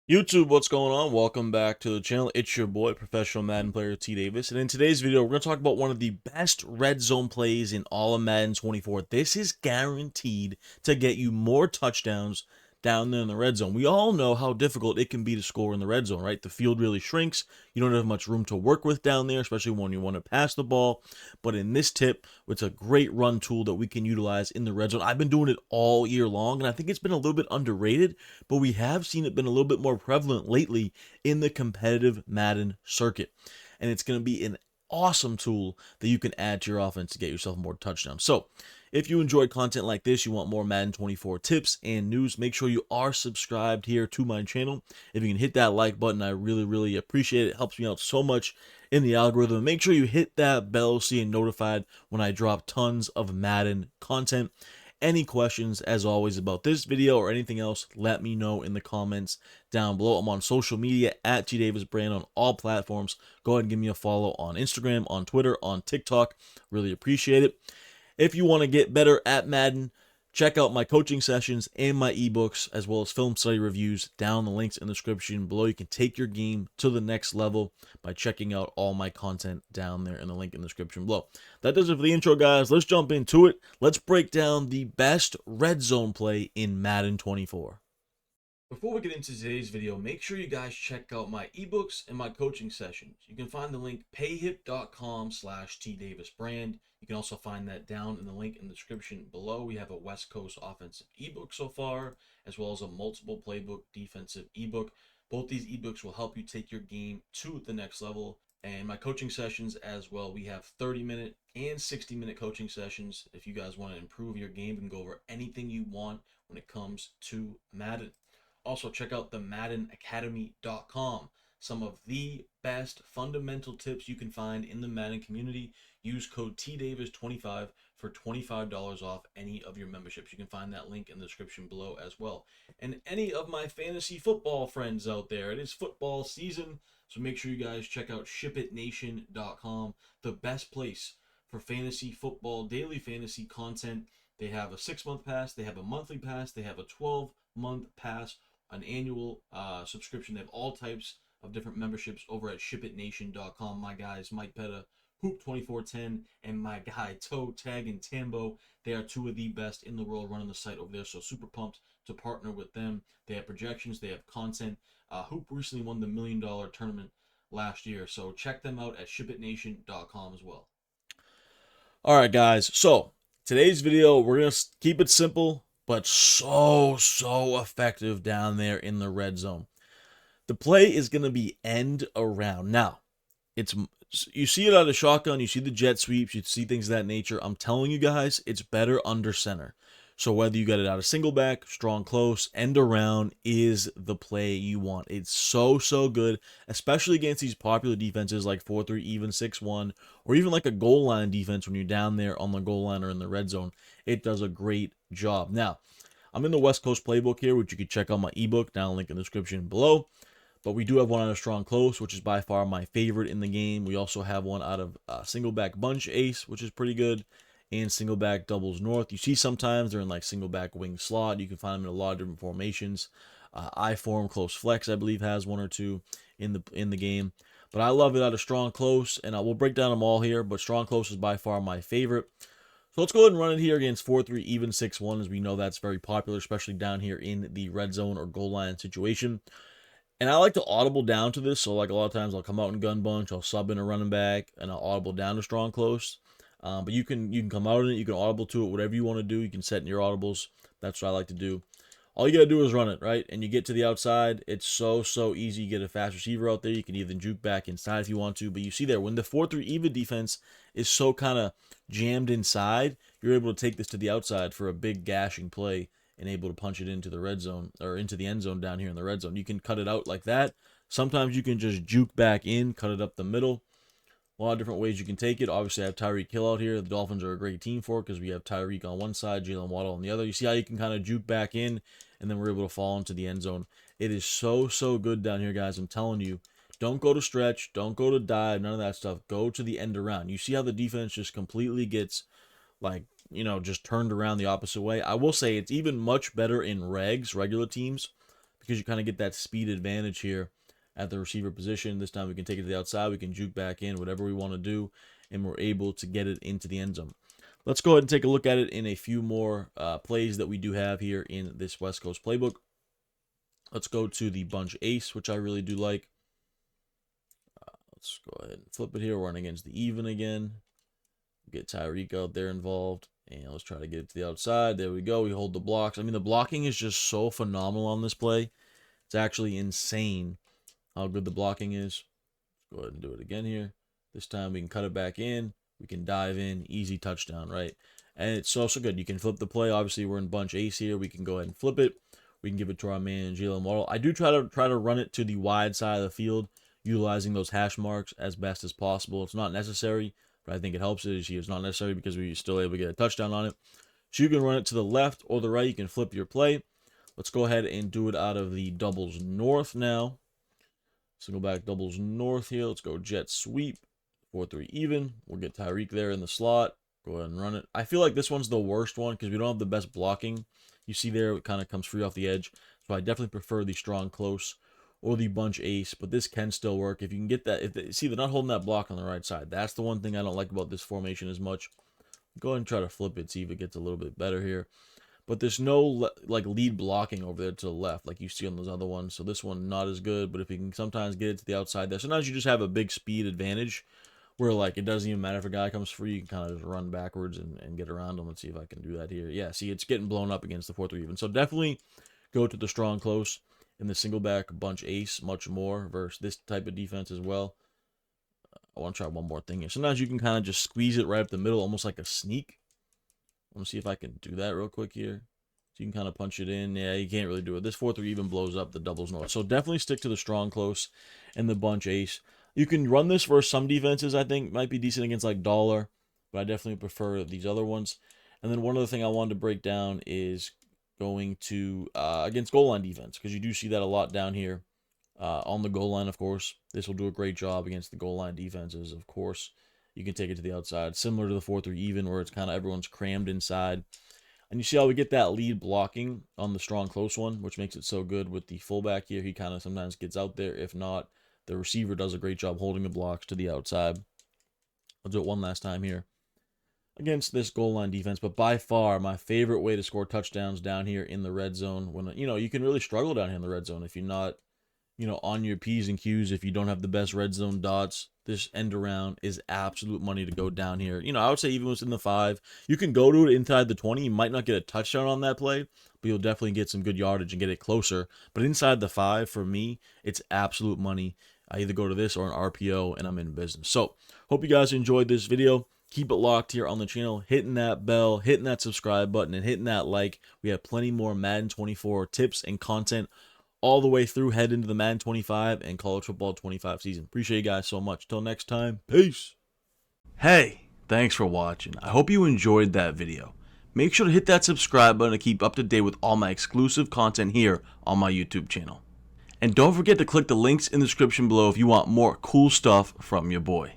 YouTube, what's going on? Welcome back to the channel. It's your boy, professional Madden player T Davis. And in today's video, we're going to talk about one of the best red zone plays in all of Madden 24. This is guaranteed to get you more touchdowns down there in the red zone. We all know how difficult it can be to score in the red zone, right? The field really shrinks. You don't have much room to work with down there, especially when you want to pass the ball. But in this tip, it's a great run tool that we can utilize in the red zone. I've been doing it all year long, and I think it's been a little bit underrated, but we have seen it been a little bit more prevalent lately in the competitive Madden circuit. And it's going to be an awesome tool that you can add to your offense to get yourself more touchdowns. So, if you enjoy content like this, you want more Madden 24 tips and news, make sure you are subscribed here to my channel. If you can hit that like button, I really appreciate it. It helps me out so much in the algorithm. Make sure you hit that bell so you're notified when I drop tons of Madden content. Any questions, as always, about this video or anything else, let me know in the comments down below. I'm on social media at TDavisBrand on all platforms. Go ahead and give me a follow on Instagram, on Twitter, on TikTok. Really appreciate it. If you want to get better at Madden, check out my coaching sessions and my ebooks, as well as film study reviews down the links in the description below. You can take your game to the next level by checking out all my content down there in the link in the description below. That does it for the intro, guys. Let's jump into it. Let's break down the best red zone play in Madden 24. Before we get into today's video, make sure you guys check out my ebooks and my coaching sessions. You can find the link payhip.com/tdavisbrand. You can also find that down in the link in the description below. We have a West Coast offensive ebook so far, as well as a multiple playbook defensive ebook. Both these ebooks will help you take your game to the next level. And my coaching sessions as well. We have 30-minute and 60-minute coaching sessions. If you guys want to improve your game and go over anything you want when it comes to Madden. Also, check out the MaddenAcademy.com. Some of the best fundamental tips you can find in the Madden community. Use code TDavis25 for $25 off any of your memberships. You can find that link in the description below as well. And any of my fantasy football friends out there, it is football season, so make sure you guys check out ShipItNation.com, the best place for fantasy football, daily fantasy content. They have a 6-month pass, they have a monthly pass, they have a 12-month pass, an annual subscription. They have all types of different memberships over at ShipItNation.com. My guys, Mike Petta, Hoop2410, and my guy, Toe Tag and Tambo. They are two of the best in the world running the site over there, so super pumped to partner with them. They have projections, they have content. Hoop recently won the $1 million tournament last year, so check them out at ShipItNation.com as well. All right, guys, so today's video, we're going to keep it simple, but so effective down there in the red zone. The play is going to be end around. Now, you see it out of shotgun, you see the jet sweeps, you see things of that nature. I'm telling you guys, it's better under center. So whether you get it out of single back, strong close, end around is the play you want. It's so good, especially against these popular defenses like 4-3, even 6-1, or even like a goal line defense when you're down there on the goal line or in the red zone. It does a great job. Now, I'm in the West Coast playbook here, which you can check out my ebook down link in the description below. But we do have one out of strong close, which is by far my favorite in the game. We also have one out of single back bunch ace, which is pretty good, and single back doubles north. You see sometimes they're in like single back wing slot. You can find them in a lot of different formations. I form close flex, I believe, has one or two in the game. But I love it out of strong close, and we'll break down them all here. But strong close is by far my favorite. So let's go ahead and run it here against 4-3, even 6-1, as we know that's very popular, especially down here in the red zone or goal line situation. And I like to audible down to this, so like a lot of times I'll come out in gun bunch, I'll sub in a running back, and I'll audible down to strong close. But you can come out in it, you can audible to it, whatever you want to do. You can set in your audibles. That's what I like to do. All you got to do is run it, right? And you get to the outside. It's so easy. You get a fast receiver out there. You can even juke back inside if you want to. But you see there, when the 4-3 even defense is so kind of jammed inside, you're able to take this to the outside for a big gashing play and able to punch it into the red zone or into the end zone down here in the red zone. You can cut it out like that. Sometimes you can just juke back in, cut it up the middle. A lot of different ways you can take it. Obviously, I have Tyreek Hill out here. The Dolphins are a great team for it because we have Tyreek on one side, Jalen Waddle on the other. You see how you can kind of juke back in, and then we're able to fall into the end zone. It is so good down here, guys. I'm telling you. Don't go to stretch. Don't go to dive. None of that stuff. Go to the end around. You see how the defense just completely gets, like, just turned around the opposite way. I will say it's even much better in regular teams, because you kind of get that speed advantage here at the receiver position. This time we can take it to the outside, we can juke back in, whatever we want to do, and we're able to get it into the end zone. Let's go ahead and take a look at it in a few more plays that we do have here in this West Coast playbook. Let's go to the bunch ace, which I really do like. Let's go ahead and flip it here. We're running against the even again. Get Tyreek out there involved. And let's try to get it to the outside. There we go. We hold the blocks. I mean, the blocking is just so phenomenal on this play. It's actually insane how good the blocking is. Let's go ahead and do it again here. This time we can cut it back in. We can dive in. Easy touchdown, right? And it's so good. You can flip the play. Obviously, we're in bunch ace here. We can go ahead and flip it. We can give it to our man, Jalen Waddle. I do try to run it to the wide side of the field, utilizing those hash marks as best as possible. It's not necessary, but I think it helps it. It's not necessary because we're still able to get a touchdown on it. So you can run it to the left or the right. You can flip your play. Let's go ahead and do it out of the doubles north now. So go back doubles north here. Let's go jet sweep. 4-3 even. We'll get Tyreek there in the slot. Go ahead and run it. I feel like this one's the worst one because we don't have the best blocking. You see there, it kind of comes free off the edge. So I definitely prefer the strong close or the bunch ace, but this can still work. If you can get that, see, they're not holding that block on the right side. That's the one thing I don't like about this formation as much. Go ahead and try to flip it, see if it gets a little bit better here. But there's no like lead blocking over there to the left like you see on those other ones. So this one not as good, but if you can sometimes get it to the outside there. Sometimes you just have a big speed advantage where like it doesn't even matter if a guy comes free, you can kind of just run backwards and get around him. Let's see if I can do that here. Yeah, see, it's getting blown up against the 4-3 even. So definitely go to the strong close in the single back bunch ace much more versus this type of defense as well. I want to try one more thing here. Sometimes you can kind of just squeeze it right up the middle, almost like a sneak. Let me see if I can do that real quick here. So you can kind of punch it in. Yeah, you can't really do it. This 4-3 even blows up the doubles north. So definitely stick to the strong close and the bunch ace. You can run this versus some defenses, I think, might be decent against like dollar, but I definitely prefer these other ones. And then one other thing I wanted to break down is going to against goal line defense, because you do see that a lot down here on the goal line, of course. This will do a great job against the goal line defenses, of course. You can take it to the outside, similar to the 4-3 even, where it's kind of everyone's crammed inside. And you see how we get that lead blocking on the strong close one, which makes it so good with the fullback here. He kind of sometimes gets out there. If not, the receiver does a great job holding the blocks to the outside. I'll do it one last time here against this goal line defense. But by far, my favorite way to score touchdowns down here in the red zone, when, you know, you can really struggle down here in the red zone if you're not, you know, on your P's and Q's, if you don't have the best red zone dots. This end around is absolute money to go down here. You know, I would say even within the 5, you can go to it inside the 20. You might not get a touchdown on that play, but you'll definitely get some good yardage and get it closer. But inside the 5, for me, it's absolute money. I either go to this or an RPO, and I'm in business. So, hope you guys enjoyed this video. Keep it locked here on the channel, hitting that bell, hitting that subscribe button, and hitting that like. We have plenty more Madden 24 tips and content all the way through, head into the Madden 25 and College Football 25 season. Appreciate you guys so much. Till next time, peace. Hey, thanks for watching. I hope you enjoyed that video. Make sure to hit that subscribe button to keep up to date with all my exclusive content here on my YouTube channel. And don't forget to click the links in the description below if you want more cool stuff from your boy.